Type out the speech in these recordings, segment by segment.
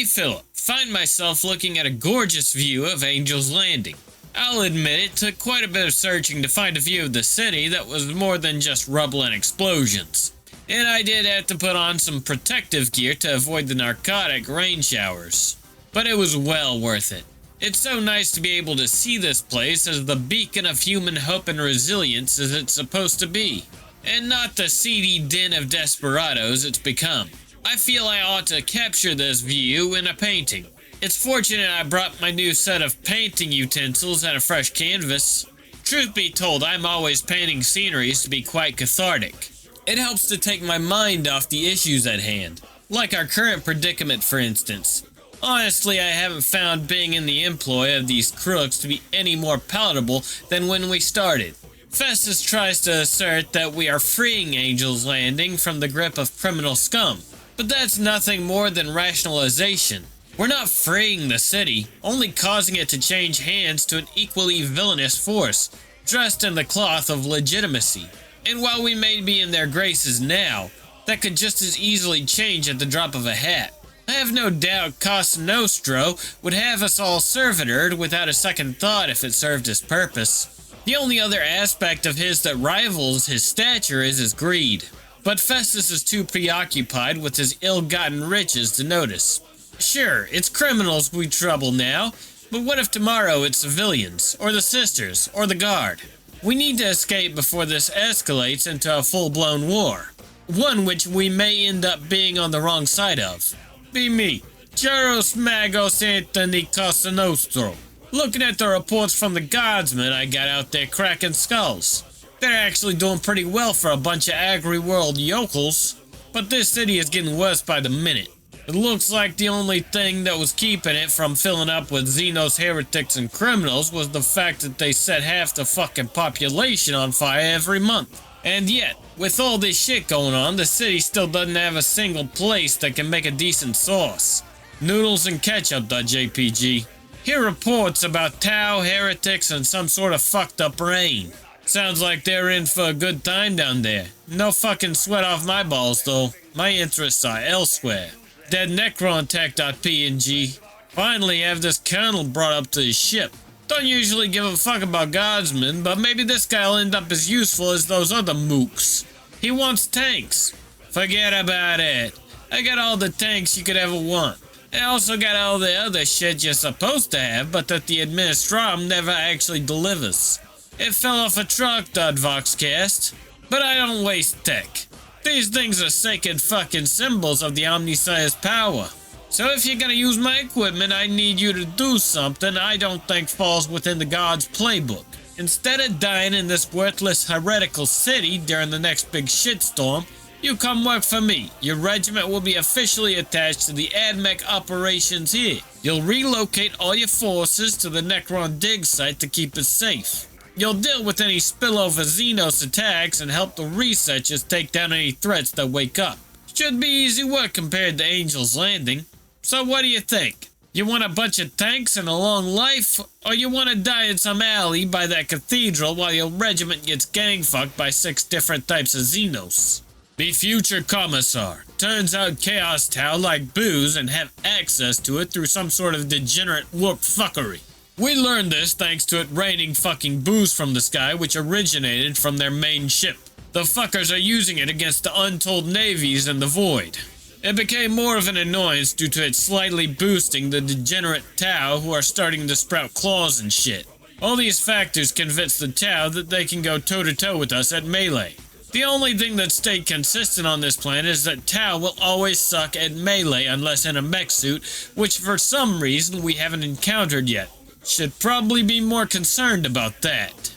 Philip, find myself looking at a gorgeous view of Angel's Landing. I'll admit it took quite a bit of searching to find a view of the city that was more than just rubble and explosions. And I did have to put on some protective gear to avoid the narcotic rain showers. But it was well worth it. It's so nice to be able to see this place as the beacon of human hope and resilience as it's supposed to be, and not the seedy den of desperados it's become. I feel I ought to capture this view in a painting. It's fortunate I brought my new set of painting utensils and a fresh canvas. Truth be told, I'm always painting sceneries to be quite cathartic. It helps to take my mind off the issues at hand, like our current predicament for instance. Honestly, I haven't found being in the employ of these crooks to be any more palatable than when we started. Festus tries to assert that we are freeing Angel's Landing from the grip of criminal scum, but that's nothing more than rationalization. We're not freeing the city, only causing it to change hands to an equally villainous force, dressed in the cloth of legitimacy. And while we may be in their graces now, that could just as easily change at the drop of a hat. I have no doubt Cosa Nostra would have us all servitored without a second thought if it served his purpose. The only other aspect of his that rivals his stature is his greed. But Festus is too preoccupied with his ill-gotten riches to notice. Sure, it's criminals we trouble now, but what if tomorrow it's civilians, or the sisters, or the guard? We need to escape before this escalates into a full-blown war. One which we may end up being on the wrong side of. Be me, Jaros Magos Anthony Cosa Nostra. Looking at the reports from the guardsmen I got out there cracking skulls. They're actually doing pretty well for a bunch of agri-world yokels. But this city is getting worse by the minute. It looks like the only thing that was keeping it from filling up with Xenos heretics and criminals was the fact that they set half the fucking population on fire every month. And yet, with all this shit going on, the city still doesn't have a single place that can make a decent sauce. Noodles and ketchup.jpg. Hear reports about Tau, heretics, and some sort of fucked up rain. Sounds like they're in for a good time down there. No fucking sweat off my balls though. My interests are elsewhere. Dead Necron Tech.png. Finally have this colonel brought up to his ship. Don't usually give a fuck about guardsmen, but maybe this guy'll end up as useful as those other mooks. He wants tanks. Forget about it. I got all the tanks you could ever want. I also got all the other shit you're supposed to have, but that the Administratum never actually delivers. It fell off a truck, Voxcast. But I don't waste tech. These things are sacred fucking symbols of the Omnissiah's power. So if you're gonna use my equipment, I need you to do something I don't think falls within the God's playbook. Instead of dying in this worthless heretical city during the next big shitstorm, you come work for me. Your regiment will be officially attached to the AdMech operations here. You'll relocate all your forces to the Necron dig site to keep it safe. You'll deal with any spillover Xenos attacks and help the researchers take down any threats that wake up. Should be easy work compared to Angel's Landing. So what do you think? You want a bunch of tanks and a long life? Or you want to die in some alley by that cathedral while your regiment gets gang-fucked by 6 different types of Xenos? The future commissar. Turns out Chaos Tau like booze and have access to it through some sort of degenerate warp fuckery. We learned this thanks to it raining fucking booze from the sky which originated from their main ship. The fuckers are using it against the untold navies in the void. It became more of an annoyance due to it slightly boosting the degenerate Tau who are starting to sprout claws and shit. All these factors convince the Tau that they can go toe-to-toe with us at melee. The only thing that stayed consistent on this planet is that Tau will always suck at melee unless in a mech suit, which for some reason we haven't encountered yet. Should probably be more concerned about that.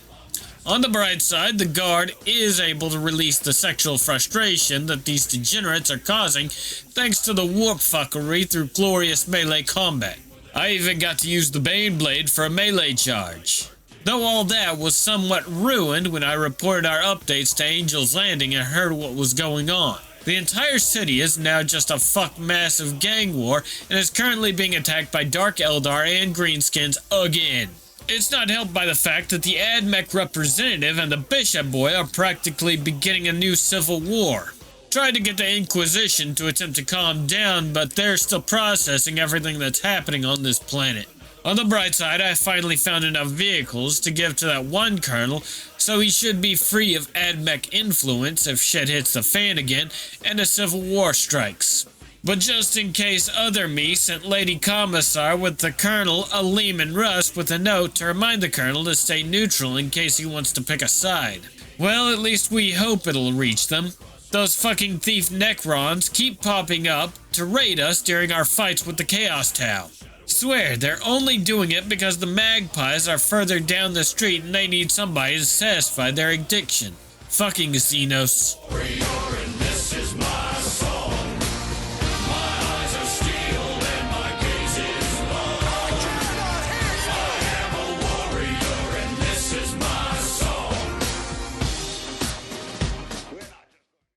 On the bright side, the guard is able to release the sexual frustration that these degenerates are causing thanks to the warp fuckery through glorious melee combat. I even got to use the Baneblade for a melee charge. Though all that was somewhat ruined when I reported our updates to Angel's Landing and heard what was going on. The entire city is now just a fuck massive gang war and is currently being attacked by Dark Eldar and Greenskins again. It's not helped by the fact that the AdMech representative and the Bishop boy are practically beginning a new civil war. Tried to get the Inquisition to attempt to calm down, but they're still processing everything that's happening on this planet. On the bright side, I finally found enough vehicles to give to that one colonel, so he should be free of AdMech influence if shit hits the fan again and a civil war strikes. But just in case other me sent Lady Commissar with the colonel a Lehman Russ with a note to remind the colonel to stay neutral in case he wants to pick a side. Well, at least we hope it'll reach them. Those fucking thief Necrons keep popping up to raid us during our fights with the Chaos Tau. Swear, they're only doing it because the magpies are further down the street and they need somebody to satisfy their addiction. Fucking Xenos.